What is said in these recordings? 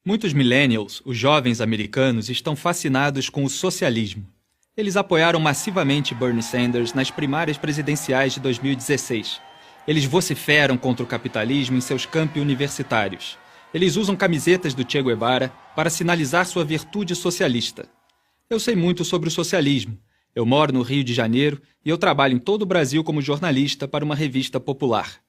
Muitos millennials, os jovens americanos, estão fascinados com o socialismo. Eles apoiaram massivamente Bernie Sanders nas primárias presidenciais de 2016. Eles vociferam contra o capitalismo em seus campi universitários. Eles usam camisetas do Che Guevara para sinalizar sua virtude socialista. Eu sei muito sobre o socialismo. Eu moro no Rio de Janeiro e eu trabalho em todo o Brasil como jornalista para uma revista popular.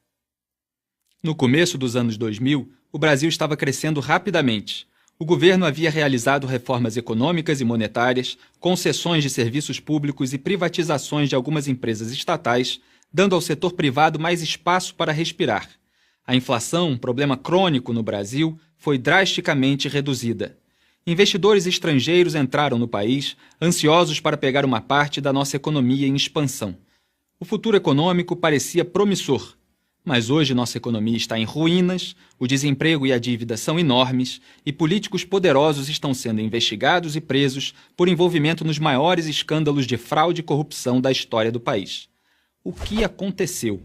No começo dos anos 2000, o Brasil estava crescendo rapidamente. O governo havia realizado reformas econômicas e monetárias, concessões de serviços públicos e privatizações de algumas empresas estatais, dando ao setor privado mais espaço para respirar. A inflação, um problema crônico no Brasil, foi drasticamente reduzida. Investidores estrangeiros entraram no país, ansiosos para pegar uma parte da nossa economia em expansão. O futuro econômico parecia promissor. Mas hoje nossa economia está em ruínas, o desemprego e a dívida são enormes e políticos poderosos estão sendo investigados e presos por envolvimento nos maiores escândalos de fraude e corrupção da história do país. O que aconteceu?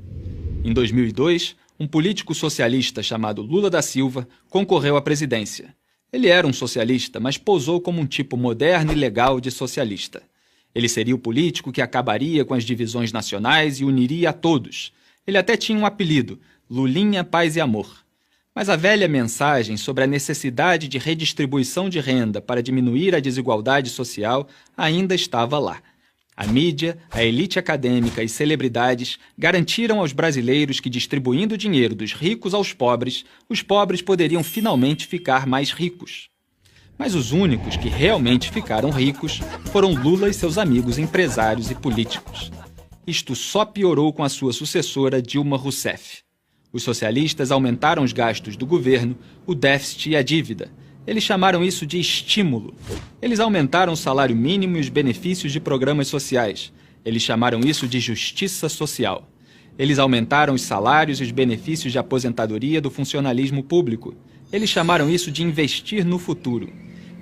Em 2002, um político socialista chamado Lula da Silva concorreu à presidência. Ele era um socialista, mas posou como um tipo moderno e legal de socialista. Ele seria o político que acabaria com as divisões nacionais e uniria a todos. Ele até tinha um apelido, Lulinha, Paz e Amor. Mas a velha mensagem sobre a necessidade de redistribuição de renda para diminuir a desigualdade social ainda estava lá. A mídia, a elite acadêmica e celebridades garantiram aos brasileiros que, distribuindo o dinheiro dos ricos aos pobres, os pobres poderiam finalmente ficar mais ricos. Mas os únicos que realmente ficaram ricos foram Lula e seus amigos empresários e políticos. Isto só piorou com a sua sucessora Dilma Rousseff. Os socialistas aumentaram os gastos do governo, o déficit e a dívida. Eles chamaram isso de estímulo. Eles aumentaram o salário mínimo e os benefícios de programas sociais. Eles chamaram isso de justiça social. Eles aumentaram os salários e os benefícios de aposentadoria do funcionalismo público. Eles chamaram isso de investir no futuro.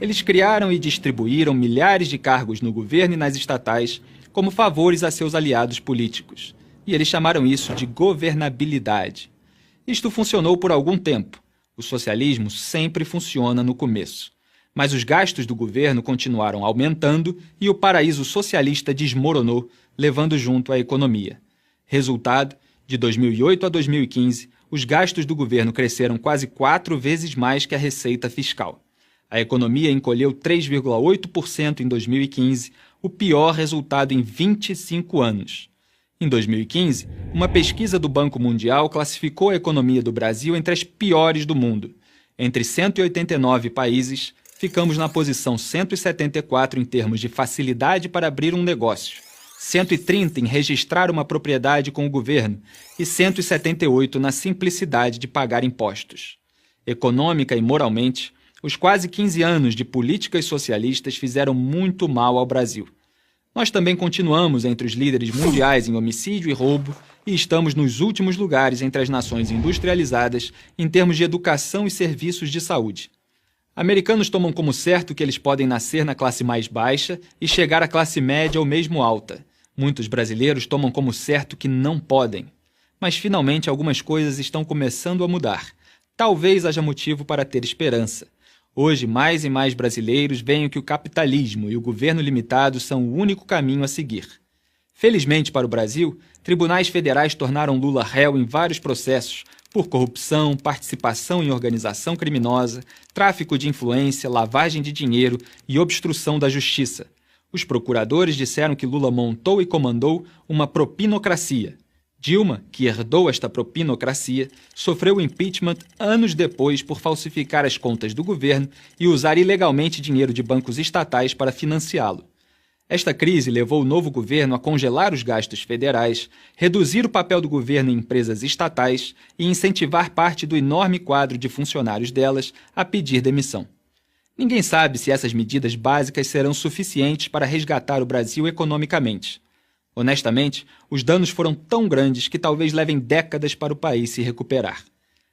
Eles criaram e distribuíram milhares de cargos no governo e nas estatais como favores a seus aliados políticos. E eles chamaram isso de governabilidade. Isto funcionou por algum tempo. O socialismo sempre funciona no começo. Mas os gastos do governo continuaram aumentando e o paraíso socialista desmoronou, levando junto a economia. Resultado, de 2008 a 2015, os gastos do governo cresceram quase 4 vezes mais que a receita fiscal. A economia encolheu 3,8% em 2015, o pior resultado em 25 anos. Em 2015, uma pesquisa do Banco Mundial classificou a economia do Brasil entre as piores do mundo. Entre 189 países, ficamos na posição 174 em termos de facilidade para abrir um negócio, 130 em registrar uma propriedade com o governo e 178 na simplicidade de pagar impostos. Econômica e moralmente, os quase 15 anos de políticas socialistas fizeram muito mal ao Brasil. Nós também continuamos entre os líderes mundiais em homicídio e roubo e estamos nos últimos lugares entre as nações industrializadas em termos de educação e serviços de saúde. Americanos tomam como certo que eles podem nascer na classe mais baixa e chegar à classe média ou mesmo alta. Muitos brasileiros tomam como certo que não podem. Mas finalmente algumas coisas estão começando a mudar. Talvez haja motivo para ter esperança. Hoje, mais e mais brasileiros veem que o capitalismo e o governo limitado são o único caminho a seguir. Felizmente para o Brasil, tribunais federais tornaram Lula réu em vários processos por corrupção, participação em organização criminosa, tráfico de influência, lavagem de dinheiro e obstrução da justiça. Os procuradores disseram que Lula montou e comandou uma propinocracia. Dilma, que herdou esta propinocracia, sofreu impeachment anos depois por falsificar as contas do governo e usar ilegalmente dinheiro de bancos estatais para financiá-lo. Esta crise levou o novo governo a congelar os gastos federais, reduzir o papel do governo em empresas estatais e incentivar parte do enorme quadro de funcionários delas a pedir demissão. Ninguém sabe se essas medidas básicas serão suficientes para resgatar o Brasil economicamente. Honestamente, os danos foram tão grandes que talvez levem décadas para o país se recuperar.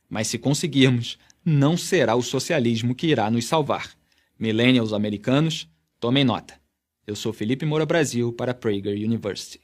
Mas se conseguirmos, não será o socialismo que irá nos salvar. Millennials americanos, tomem nota. Eu sou Felipe Moura Brasil para Prager University.